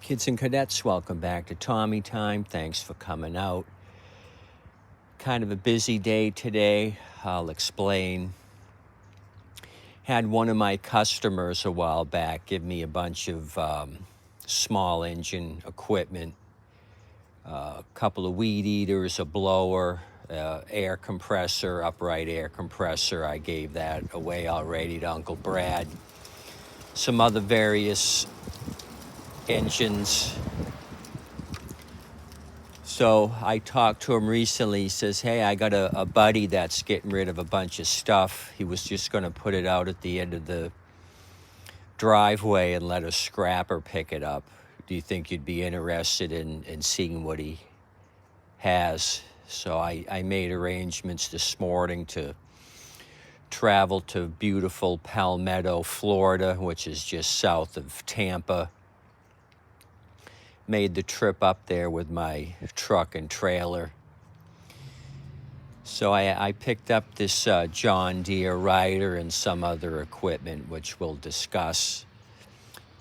Kids and cadets, welcome back to Tommy Time. Thanks for coming out. Kind of a busy day today. I'll explain. Had one of my customers a while back give me a bunch of small engine equipment, a couple of weed eaters, a blower, air compressor, upright air compressor. I gave that away already to Uncle Brad. Some other various engines. So I talked to him recently. He says, hey, I got a buddy that's getting rid of a bunch of stuff. He was just going to put it out at the end of the driveway and let a scrapper pick it up. Do you think you'd be interested in seeing what he has? So I made arrangements this morning to travel to beautiful Palmetto, Florida, which is just south of Tampa. Made the trip up there with my truck and trailer. So I picked up this John Deere rider and some other equipment, which we'll discuss.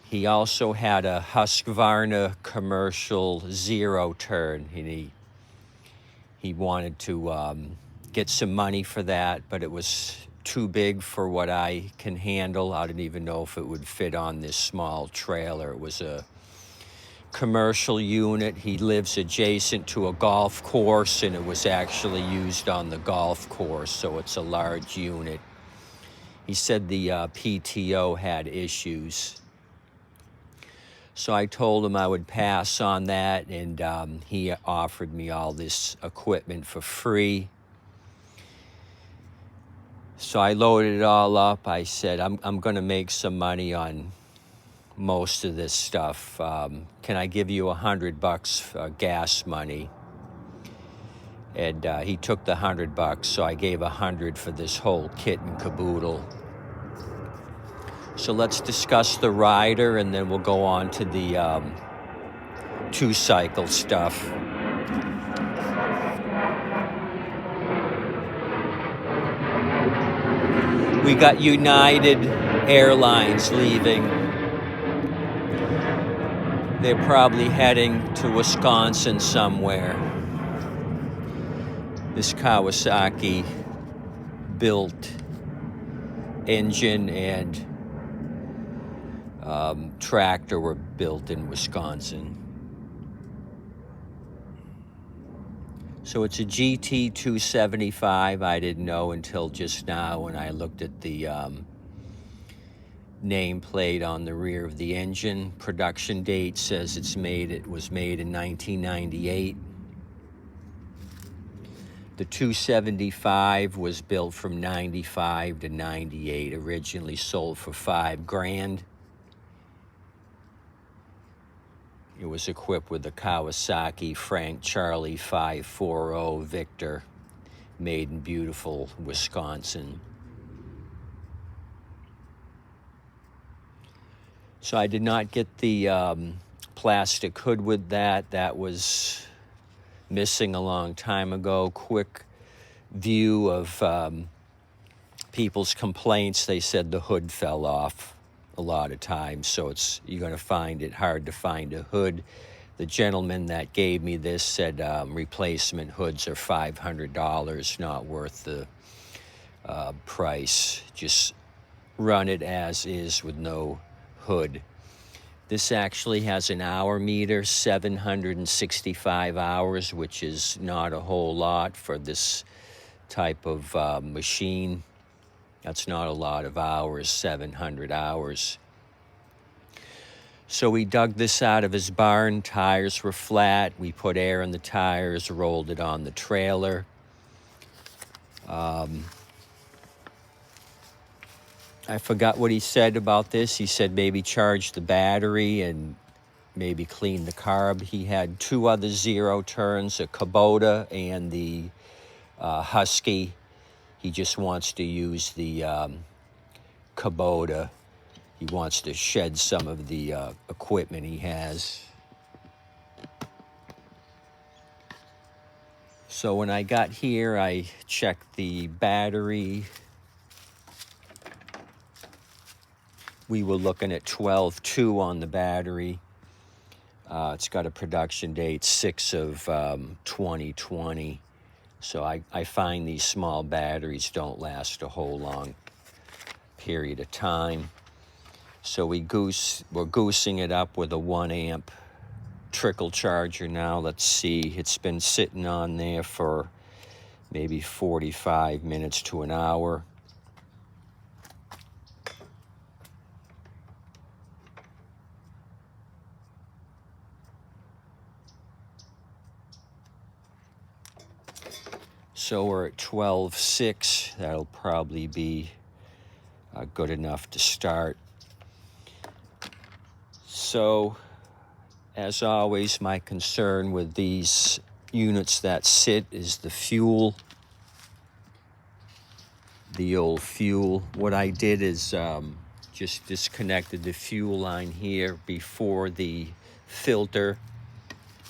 He also had a Husqvarna commercial zero turn, and he wanted to get some money for that, but it was too big for what I can handle. I didn't even know if it would fit on this small trailer. It was a commercial unit. He lives adjacent to a golf course, and it was actually used on the golf course, so it's a large unit. He said the PTO had issues. So I told him I would pass on that, and he offered me all this equipment for free. So I loaded it all up. I said, I'm going to make some money on most of this stuff. Can I give you $100 gas money? And he took the $100, so I gave $100 for this whole kit and caboodle. So let's discuss the rider, and then we'll go on to the two-cycle stuff. We got United Airlines leaving. They're probably heading to Wisconsin somewhere. This Kawasaki built engine and tractor were built in Wisconsin. So it's a GT275. I didn't know until just now when I looked at the nameplate on the rear of the engine. Production date says it was made in 1998. The 275 was built from 95 to 98, originally sold for $5,000. It was equipped with the Kawasaki Frank Charlie 540 Victor, made in beautiful Wisconsin. So I did not get the plastic hood with that. That was missing a long time ago. Quick view of people's complaints. They said the hood fell off a lot of times, so you're going to find it hard to find a hood. The gentleman that gave me this said replacement hoods are $500, not worth the price. Just run it as is with no hood. This actually has an hour meter, 765 hours, which is not a whole lot for this type of machine. That's not a lot of hours, 700 hours. So we dug this out of his barn. Tires were flat. We put air in the tires, rolled it on the trailer. I forgot what he said about this. He said maybe charge the battery and maybe clean the carb. He had two other zero turns, a Kubota and the Husky. He just wants to use the Kubota. He wants to shed some of the equipment he has. So when I got here, I checked the battery. We were looking at 12.2 on the battery. It's got a production date 6 of 2020. So I find these small batteries don't last a whole long period of time. So we're goosing it up with a 1 amp trickle charger now. Let's see, it's been sitting on there for maybe 45 minutes to an hour. So we're at 12.6. That'll probably be good enough to start. So, as always, my concern with these units that sit is the fuel, the old fuel. What I did is just disconnected the fuel line here before the filter,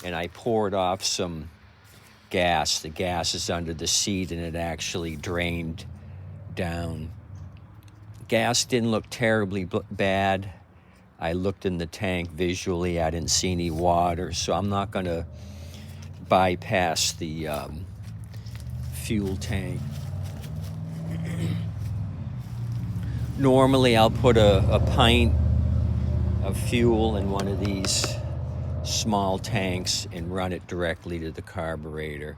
and I poured off some gas. The gas is under the seat, and it actually drained down. Gas didn't look terribly bad. I looked in the tank visually. I didn't see any water, so I'm not going to bypass the fuel tank. Normally, I'll put a pint of fuel in one of these small tanks and run it directly to the carburetor.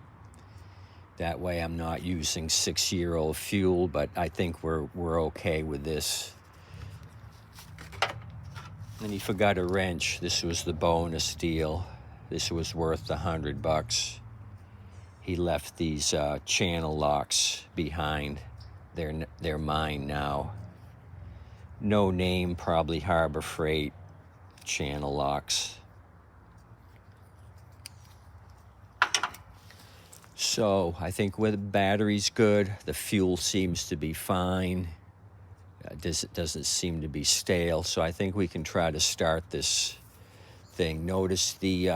That way I'm not using 6-year-old fuel, but I think we're okay with this. And he forgot a wrench. This was the bonus deal. This was worth $100. He left these channel locks behind. They're mine now. No name, probably Harbor Freight channel locks. So I think with the battery's good, the fuel seems to be fine. It doesn't seem to be stale, so I think we can try to start this thing. Notice the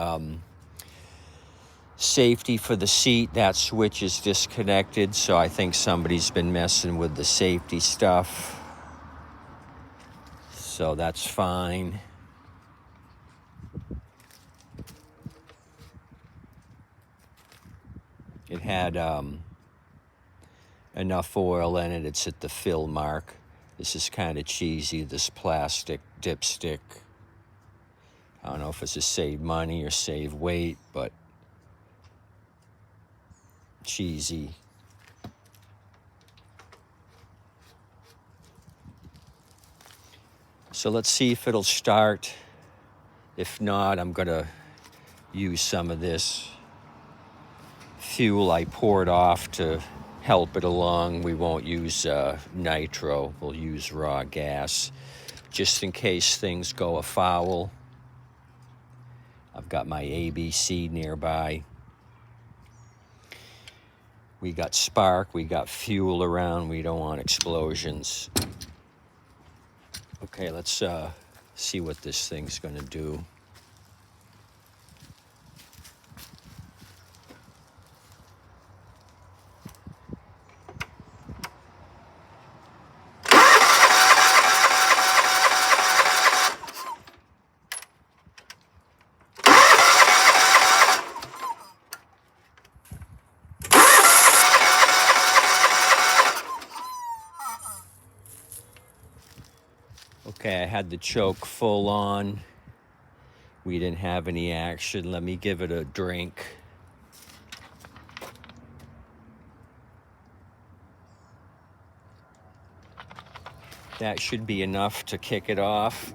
safety for the seat, that switch is disconnected, so I think somebody's been messing with the safety stuff. So that's fine. It had enough oil in it. It's at the fill mark. This is kind of cheesy, this plastic dipstick. I don't know if it's to save money or save weight, but cheesy. So let's see if it'll start. If not, I'm gonna use some of this fuel I poured off to help it along. We won't use nitro, we'll use raw gas, just in case things go afoul. I've got my ABC nearby. We got spark, we got fuel around, we don't want explosions. Okay, let's see what this thing's gonna do. Okay, I had the choke full on. We didn't have any action. Let me give it a drink. That should be enough to kick it off.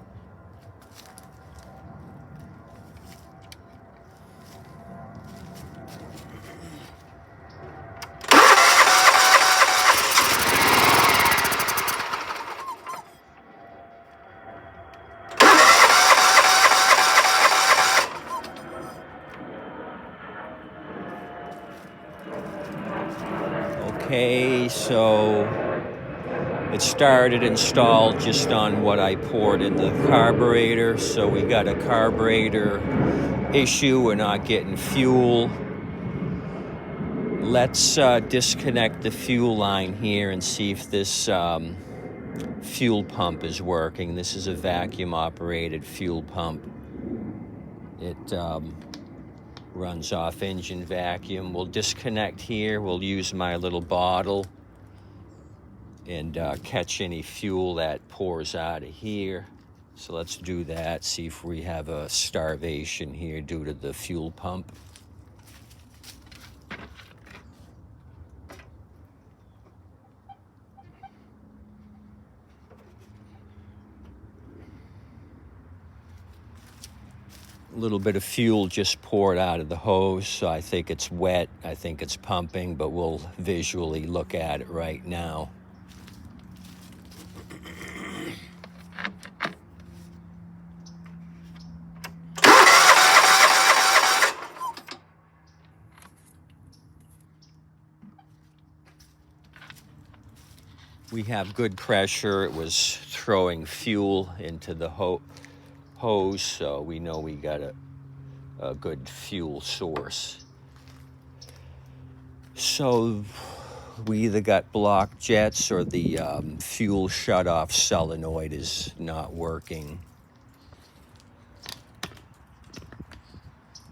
Okay, so it started installed just on what I poured in the carburetor. So we got a carburetor issue. We're not getting fuel. Let's disconnect the fuel line here and see if this fuel pump is working. This is a vacuum operated fuel pump. It runs off engine vacuum. We'll disconnect here. We'll use my little bottle and catch any fuel that pours out of here. So let's do that, see if we have a starvation here due to the fuel pump. A little bit of fuel just poured out of the hose, so I think it's wet. I think it's pumping, but we'll visually look at it right now. We have good pressure. It was throwing fuel into the hose, so we know we got a good fuel source. So we either got blocked jets or the fuel shutoff solenoid is not working.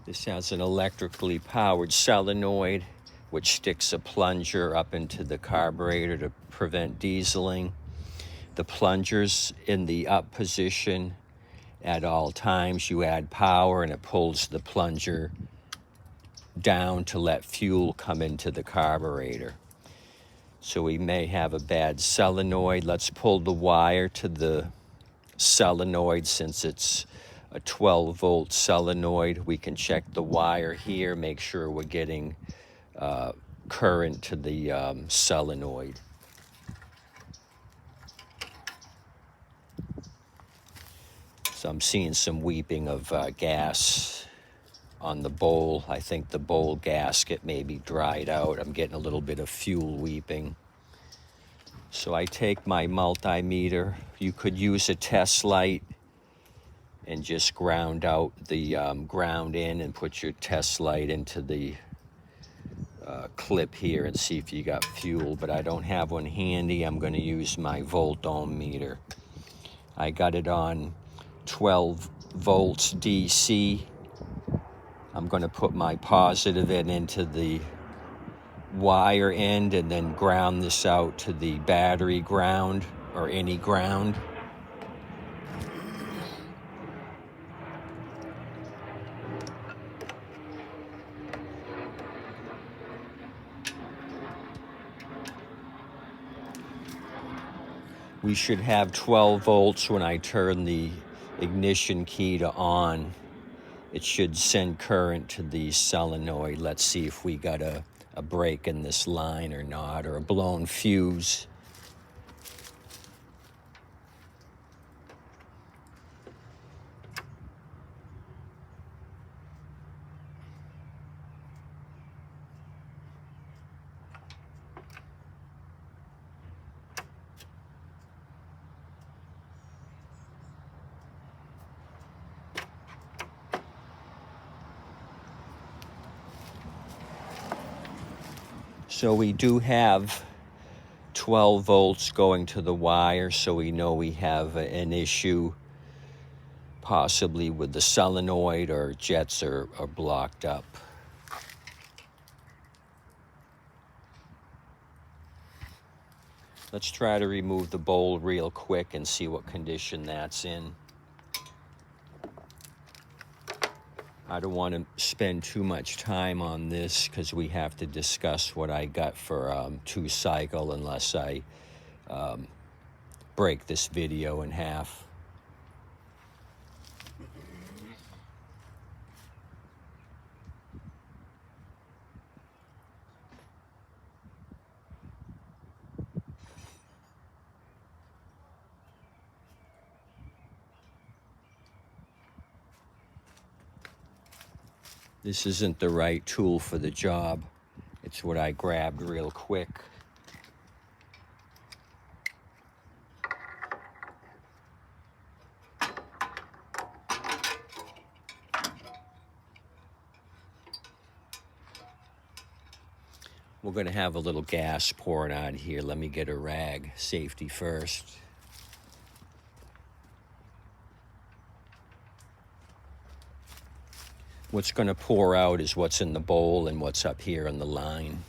This has an electrically powered solenoid which sticks a plunger up into the carburetor to prevent dieseling. The plunger's in the up position at all times. You add power and it pulls the plunger down to let fuel come into the carburetor. So we may have a bad solenoid. Let's pull the wire to the solenoid. Since it's a 12-volt solenoid, we can check the wire here, make sure we're getting current to the solenoid. So I'm seeing some weeping of gas on the bowl. I think the bowl gasket may be dried out. I'm getting a little bit of fuel weeping. So I take my multimeter. You could use a test light and just ground out the ground in and put your test light into the clip here and see if you got fuel, but I don't have one handy. I'm going to use my volt ohm meter. I got it on 12 volts DC. I'm going to put my positive end into the wire end and then ground this out to the battery ground or any ground. We should have 12 volts when I turn the ignition key to on. It should send current to the solenoid. Let's see if we got a break in this line or not, or a blown fuse. So we do have 12 volts going to the wire, so we know we have an issue possibly with the solenoid or jets are blocked up. Let's try to remove the bowl real quick and see what condition that's in. I don't want to spend too much time on this because we have to discuss what I got for 2-cycle unless I break this video in half. This isn't the right tool for the job. It's what I grabbed real quick. We're going to have a little gas pouring out here. Let me get a rag. Safety first. What's going to pour out is what's in the bowl and what's up here on the line.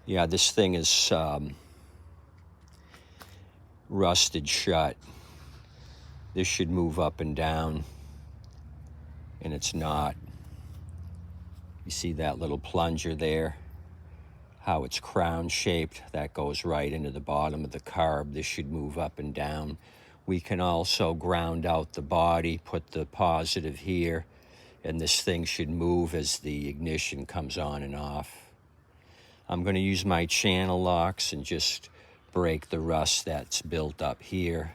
Yeah, this thing is rusted shut. This should move up and down, and it's not. You see that little plunger there? How it's crown shaped? That goes right into the bottom of the carb. This should move up and down. We can also ground out the body, put the positive here, and this thing should move as the ignition comes on and off. I'm going to use my channel locks and just break the rust that's built up here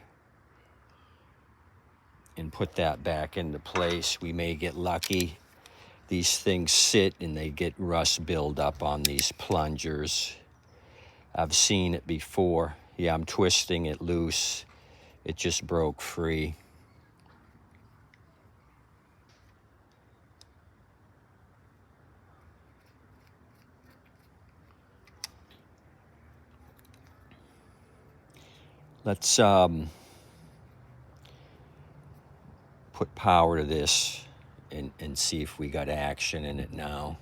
and put that back into place. We may get lucky. These things sit and they get rust build up on these plungers. I've seen it before. Yeah, I'm twisting it loose. It just broke free. Let's put power to this and see if we got action in it now.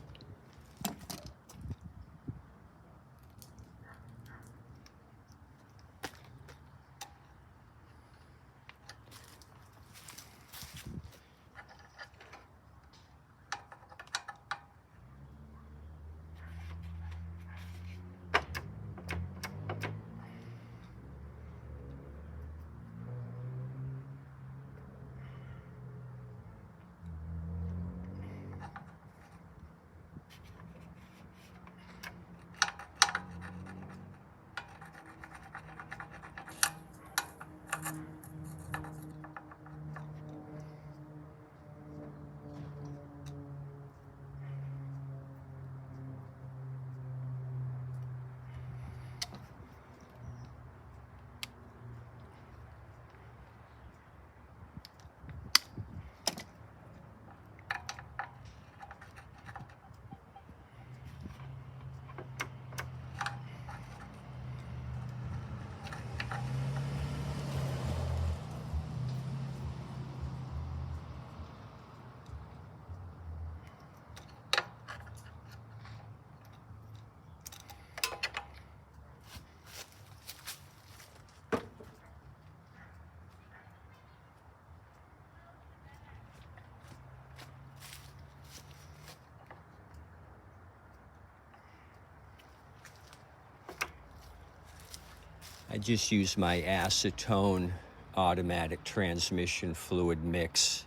I just used my acetone automatic transmission fluid mix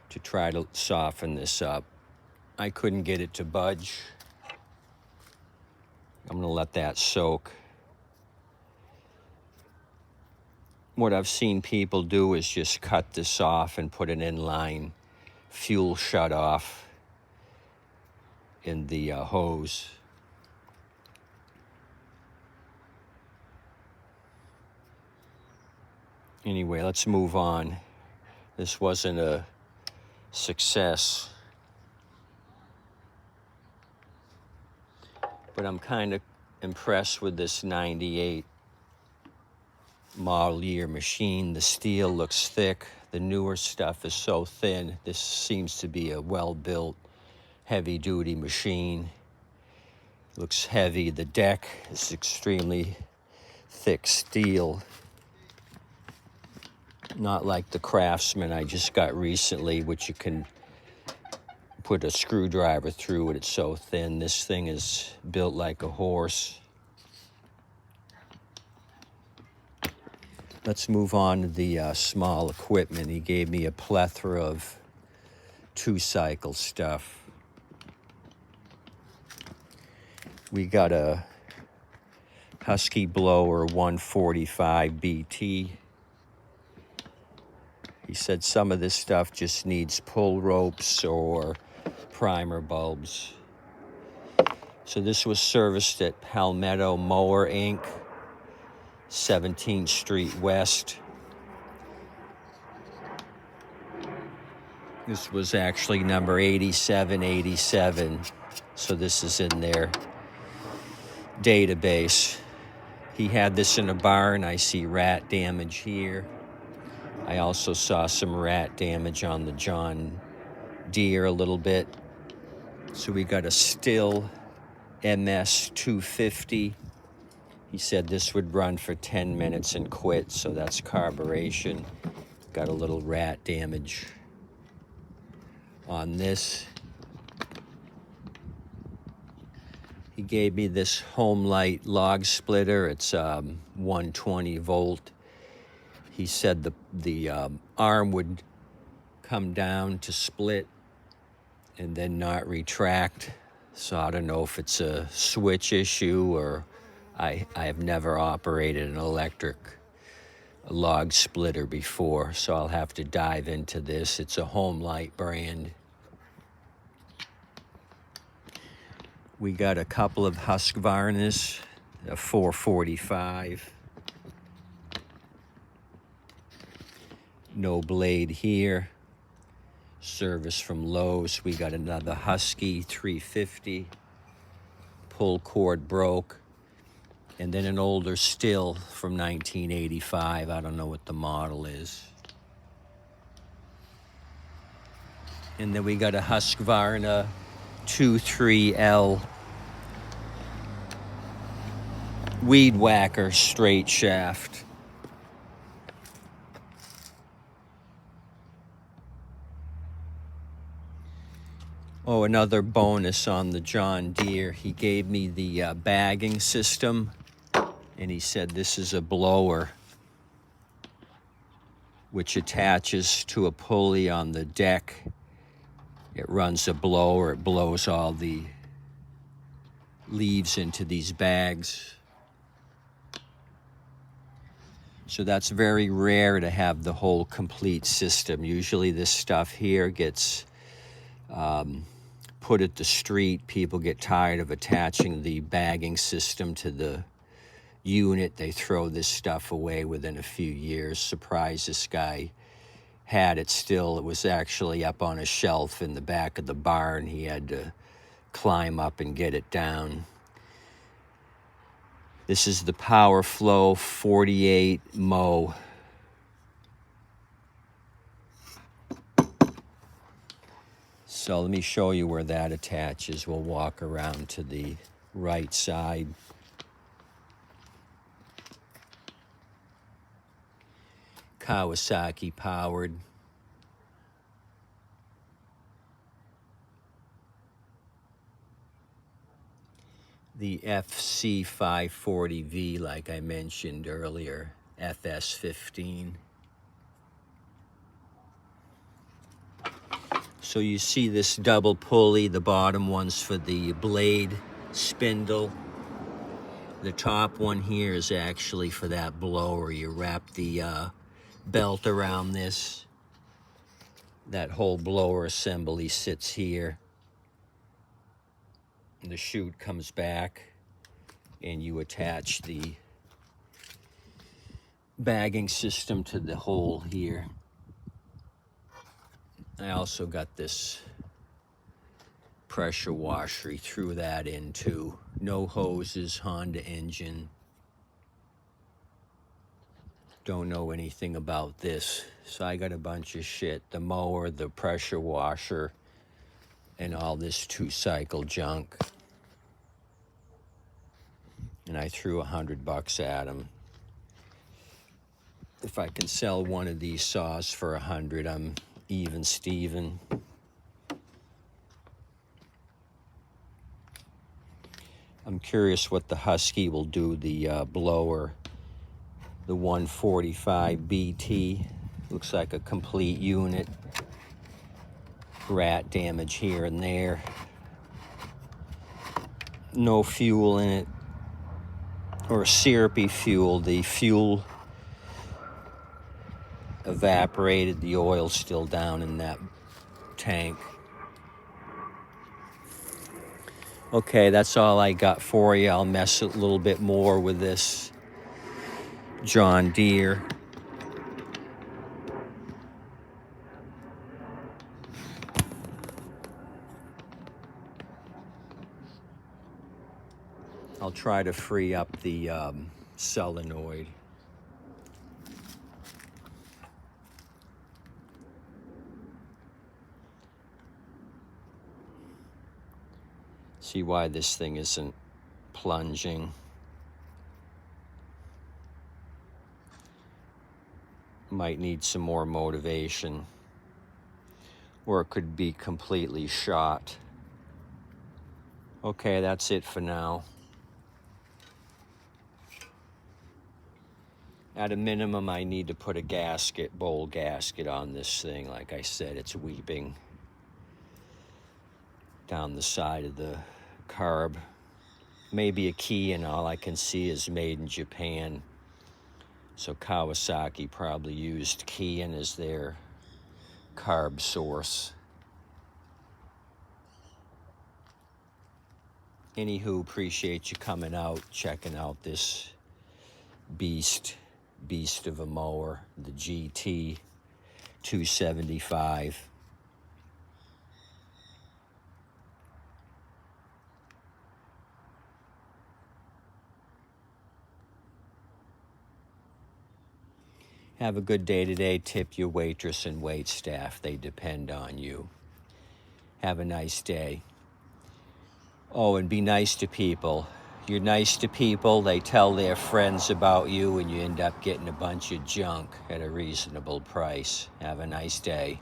to try to soften this up. I couldn't get it to budge. I'm gonna let that soak. What I've seen people do is just cut this off and put an inline fuel shut off in the hose. Anyway, let's move on. This wasn't a success, but I'm kind of impressed with this 98 model year machine. The steel looks thick. The newer stuff is so thin. This seems to be a well-built, heavy-duty machine. Looks heavy. The deck is extremely thick steel. Not like the Craftsman I just got recently, which you can put a screwdriver through it. It's so thin. This thing is built like a horse. Let's move on to the small equipment. He gave me a plethora of two-cycle stuff. We got a Husky blower 145 BT. He said some of this stuff just needs pull ropes or primer bulbs. So this was serviced at Palmetto Mower Inc., 17th Street West. This was actually number 8787. So this is in their database. He had this in a barn. I see rat damage here. I also saw some rat damage on the John Deere a little bit. So we got a Stihl MS 250. He said this would run for 10 minutes and quit, so that's carburation. Got a little rat damage on this. He gave me this Homelite log splitter. It's 120 volt. He said the arm would come down to split and then not retract. So I don't know if it's a switch issue or I have never operated an electric log splitter before, so I'll have to dive into this. It's a Homelite brand. We got a couple of Husqvarnas, a 445. No blade here. Service from Lowe's. We got another Husky 350. Pull cord broke. And then an older Stihl from 1985. I don't know what the model is. And then we got a Husqvarna 23L weed whacker straight shaft. Oh, another bonus on the John Deere. He gave me the bagging system, and he said this is a blower which attaches to a pulley on the deck. It runs a blower. It blows all the leaves into these bags. So that's very rare to have the whole complete system. Usually this stuff here gets put at the street. People get tired of attaching the bagging system to the unit. They throw this stuff away within a few years. Surprised this guy had it still. It was actually up on a shelf in the back of the barn. He had to climb up and get it down. This is the Power Flow 48 mow. So let me show you where that attaches. We'll walk around to the right side. Kawasaki powered. The FC540V, like I mentioned earlier, FS15. So you see this double pulley. The bottom one's for the blade spindle. The top one here is actually for that blower. You wrap the belt around this. That whole blower assembly sits here. The chute comes back and you attach the bagging system to the hole here. I also got this pressure washer. He threw that in too. No hoses, Honda engine. Don't know anything about this. So I got a bunch of shit. The mower, the pressure washer, and all this 2-cycle junk. And I threw $100 at him. If I can sell one of these saws for $100, I'm even Steven. I'm curious what the Husky will do. The blower, the 145 BT, looks like a complete unit. Rat damage here and there. No fuel in it, or syrupy fuel. The fuel evaporated. The oil's still down in that tank. Okay, that's all I got for you. I'll mess a little bit more with this John Deere. I'll try to free up the solenoid. See why this thing isn't plunging. Might need some more motivation, or it could be completely shot. Okay, that's it for now. At a minimum, I need to put a gasket, bowl gasket on this thing. Like I said, it's weeping down the side of the carb. Maybe a key, and all I can see is made in Japan. So Kawasaki probably used Kian as their carb source. Anywho, appreciate you coming out, checking out this beast of a mower, the GT275. Have a good day today. Tip your waitress and wait staff. They depend on you. Have a nice day. Oh, and be nice to people. You're nice to people, they tell their friends about you, and you end up getting a bunch of junk at a reasonable price. Have a nice day.